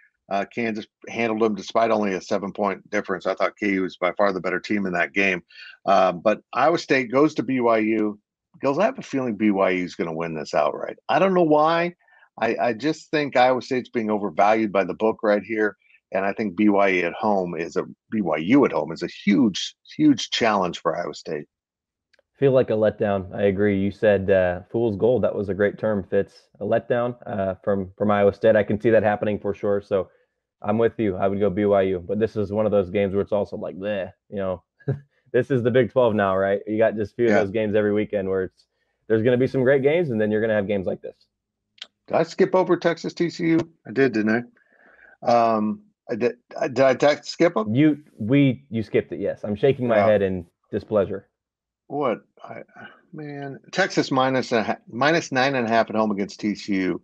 Kansas handled them despite only a 7-point difference. I thought KU was by far the better team in that game. But Iowa State goes to BYU. Gills, I have a feeling BYU is going to win this outright. I don't know why. I just think Iowa State's being overvalued by the book right here. And I think BYU at home is a huge, huge challenge for Iowa State. Feel like a letdown. I agree. You said fool's gold. That was a great term, Fitz. A letdown from Iowa State. I can see that happening for sure. So I'm with you. I would go BYU. But this is one of those games where it's also like, this is the Big 12 now, right? You got just a few of those games every weekend where there's going to be some great games, and then you're going to have games like this. Did I skip over Texas TCU? I did, didn't I? Did I skip them? You skipped it, yes. I'm shaking my head in displeasure. What? Texas -9.5 at home against TCU.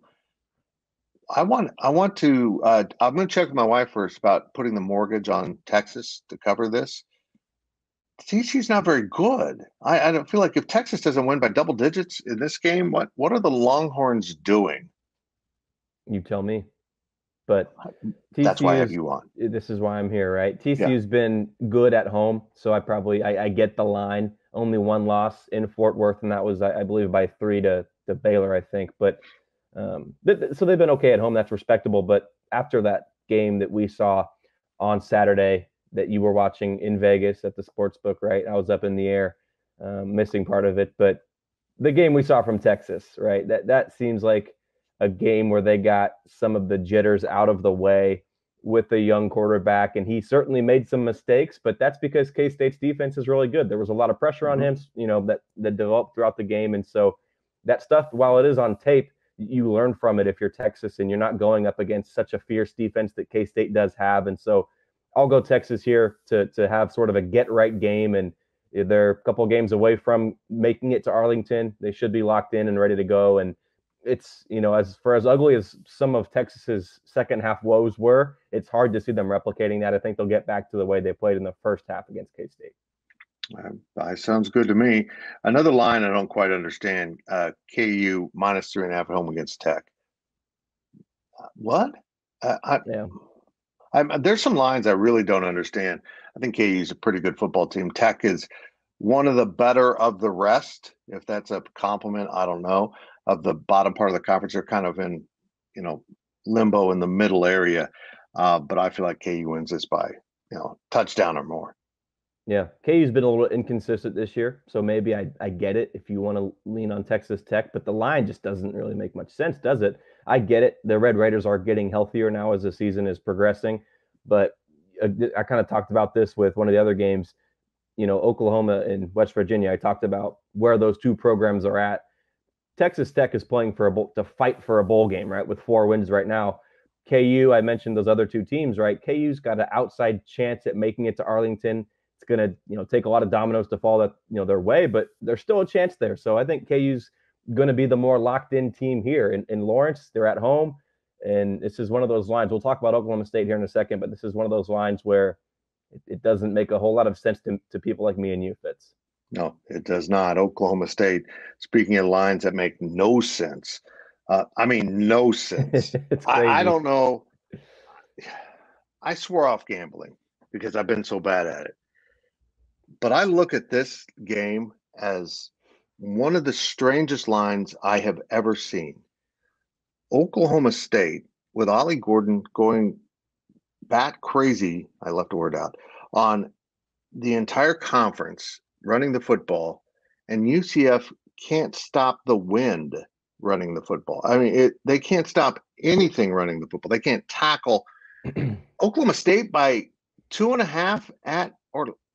I'm going to check with my wife first about putting the mortgage on Texas to cover this. TCU's not very good. I don't feel like if Texas doesn't win by double digits in this game, what are the Longhorns doing? You tell me. But that's why I have you on. This is why I'm here, right? TCU's been good at home, so I get the line. Only one loss in Fort Worth, and that was, I believe, by 3 to Baylor, I think. But so they've been okay at home. That's respectable. But after that game that we saw on Saturday that you were watching in Vegas at the sportsbook, right? I was up in the air, missing part of it. But the game we saw from Texas, right? That seems like a game where they got some of the jitters out of the way with a young quarterback, and he certainly made some mistakes, but that's because K-State's defense is really good. There was a lot of pressure on him, that developed throughout the game. And so that stuff, while it is on tape, you learn from it if you're Texas and you're not going up against such a fierce defense that K-State does have. And so I'll go Texas here to have sort of a get-right game, and they're a couple games away from making it to Arlington. They should be locked in and ready to go. And it's, as ugly as some of Texas's second half woes were, it's hard to see them replicating that. I think they'll get back to the way they played in the first half against K-State. Sounds good to me. Another line I don't quite understand, KU -3.5 at home against Tech. What? There's some lines I really don't understand. I think KU is a pretty good football team. Tech is one of the better of the rest. If that's a compliment, I don't know. Of the bottom part of the conference, they're kind of in, limbo in the middle area. But I feel like KU wins this by, touchdown or more. Yeah, KU's been a little inconsistent this year, so maybe I get it if you want to lean on Texas Tech, but the line just doesn't really make much sense, does it? I get it. The Red Raiders are getting healthier now as the season is progressing, but I kind of talked about this with one of the other games, Oklahoma and West Virginia. I talked about where those two programs are at. Texas Tech is playing to fight for a bowl game, right? With 4 wins right now. KU, I mentioned those other two teams, right? KU's got an outside chance at making it to Arlington. It's going to, take a lot of dominoes to fall their way, but there's still a chance there. So I think KU's going to be the more locked in team here. In Lawrence, they're at home, and this is one of those lines. We'll talk about Oklahoma State here in a second, but this is one of those lines where it doesn't make a whole lot of sense to people like me and you, Fitz. No, it does not. Oklahoma State, speaking of lines that make no sense. No sense. I don't know. I swore off gambling because I've been so bad at it. But I look at this game as one of the strangest lines I have ever seen. Oklahoma State, with Ollie Gordon going bat crazy, I left a word out, on the entire conference running the football, and UCF can't stop the wind running the football. I mean, they can't stop anything running the football. They can't tackle. Oklahoma State by 2.5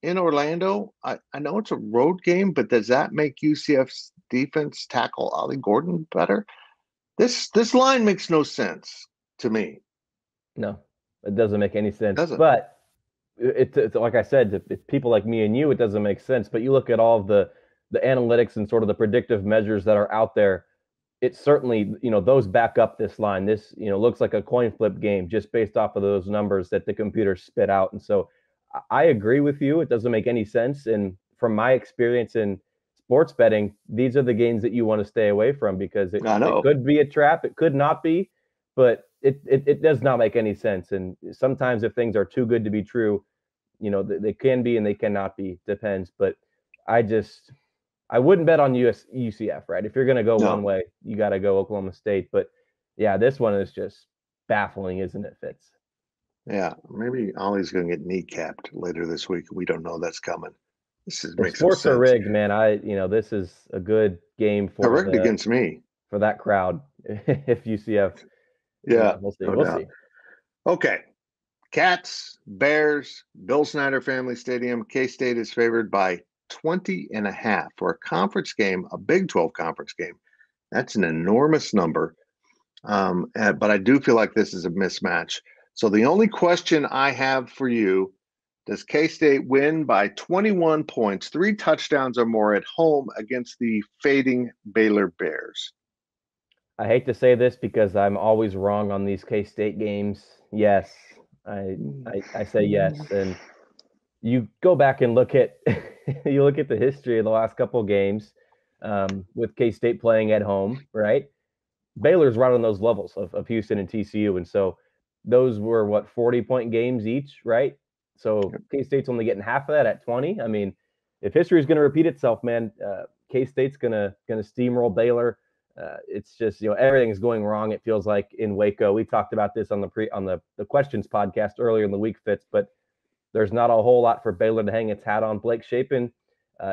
in Orlando. I know it's a road game, but does that make UCF's defense tackle Ollie Gordon better? This line makes no sense to me. No, it doesn't make any sense. Doesn't. But it's like I said, to people like me and you, it doesn't make sense. But you look at all of the analytics and sort of the predictive measures that are out there. It certainly, those back up this line. This, looks like a coin flip game just based off of those numbers that the computer spit out. And so I agree with you. It doesn't make any sense. And from my experience in sports betting, these are the games that you want to stay away from because it could be a trap. It could not be, but it does not make any sense. And sometimes if things are too good to be true, they can be and they cannot be, depends. But I wouldn't bet on UCF, right? If you're going to go one way, you got to go Oklahoma State. But yeah, this one is just baffling, isn't it, Fitz? Yeah, maybe Ollie's going to get kneecapped later this week. We don't know that's coming. Sports are rigged, man. This is a good game for rigged against me for that crowd. If UCF, yeah, we'll see. No We'll doubt. see. Okay, Cats, Bears, Bill Snyder Family Stadium. K-State is favored by 20.5 for a conference game, a Big 12 conference game. That's an enormous number. But I do feel like this is a mismatch. So the only question I have for you, does K-State win by 21 points, 3 touchdowns or more at home against the fading Baylor Bears? I hate to say this because I'm always wrong on these K-State games. Yes, I say yes. And you go back and look at the history of the last couple of games with K-State playing at home, right? Baylor's right on those levels of Houston and TCU. And so those were 40-point games each, right? So K-State's only getting half of that at 20. I mean, if history is going to repeat itself, man, K-State's gonna steamroll Baylor. It's just, everything is going wrong. It feels like in Waco. We talked about this on the Questions podcast earlier in the week, Fitz, but there's not a whole lot for Baylor to hang its hat on. Blake Shapen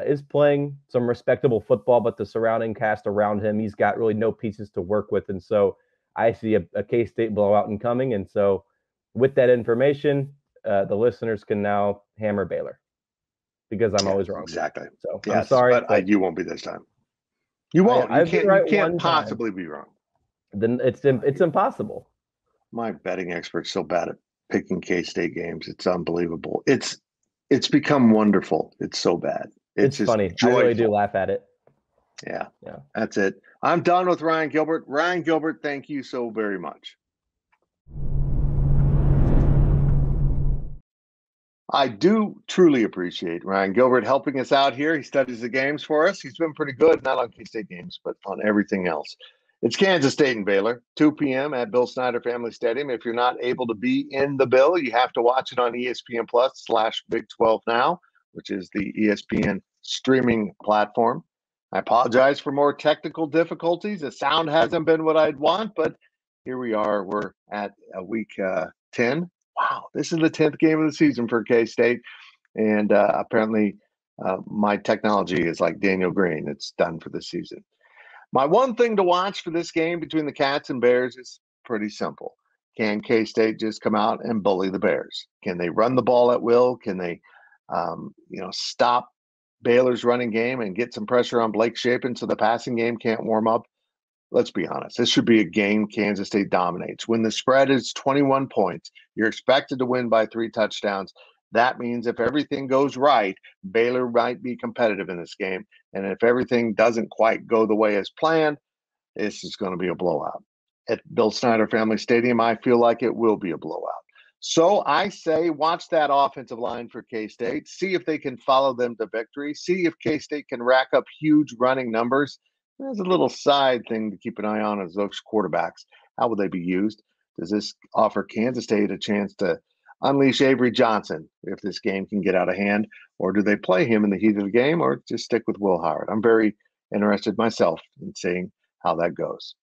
is playing some respectable football, but the surrounding cast around him, he's got really no pieces to work with. And so I see a K-State blowout incoming. And so with that information, the listeners can now hammer Baylor because I'm always wrong. Exactly. So yes, I'm sorry. But you won't be this time. You won't. You can't possibly be wrong. Then it's impossible. My betting expert's so bad at picking K-State games. It's unbelievable. It's become wonderful. It's so bad. It's just funny. Joyful. I really do laugh at it. Yeah. That's it. I'm done with Ryan Gilbert. Ryan Gilbert, thank you so very much. I do truly appreciate Ryan Gilbert helping us out here. He studies the games for us. He's been pretty good, not on K-State games, but on everything else. It's Kansas State and Baylor, 2 p.m. at Bill Snyder Family Stadium. If you're not able to be in the Bill, you have to watch it on ESPN Plus /Big 12 Now, which is the ESPN streaming platform. I apologize for more technical difficulties. The sound hasn't been what I'd want, but here we are. We're at week 10. Wow, this is the 10th game of the season for K-State. And apparently my technology is like Daniel Green. It's done for the season. My one thing to watch for this game between the Cats and Bears is pretty simple. Can K-State just come out and bully the Bears? Can they run the ball at will? Can they, stop Baylor's running game and get some pressure on Blake Shapen so the passing game can't warm up? Let's be honest. This should be a game Kansas State dominates. When the spread is 21 points, you're expected to win by 3 touchdowns. That means if everything goes right, Baylor might be competitive in this game. And if everything doesn't quite go the way as planned, this is going to be a blowout. At Bill Snyder Family Stadium, I feel like it will be a blowout. So I say watch that offensive line for K-State. See if they can follow them to victory. See if K-State can rack up huge running numbers. There's a little side thing to keep an eye on as those quarterbacks. How will they be used? Does this offer Kansas State a chance to unleash Avery Johnson if this game can get out of hand? Or do they play him in the heat of the game or just stick with Will Howard? I'm very interested myself in seeing how that goes.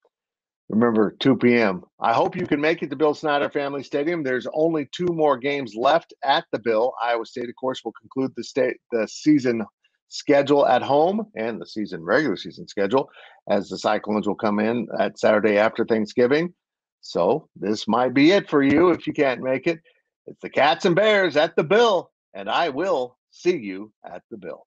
Remember, 2 p.m. I hope you can make it to Bill Snyder Family Stadium. There's only 2 more games left at the Bill. Iowa State, of course, will conclude the season schedule at home and the regular season schedule, as the Cyclones will come in at Saturday after Thanksgiving. So this might be it for you if you can't make it. It's the Cats and Bears at the Bill, and I will see you at the Bill.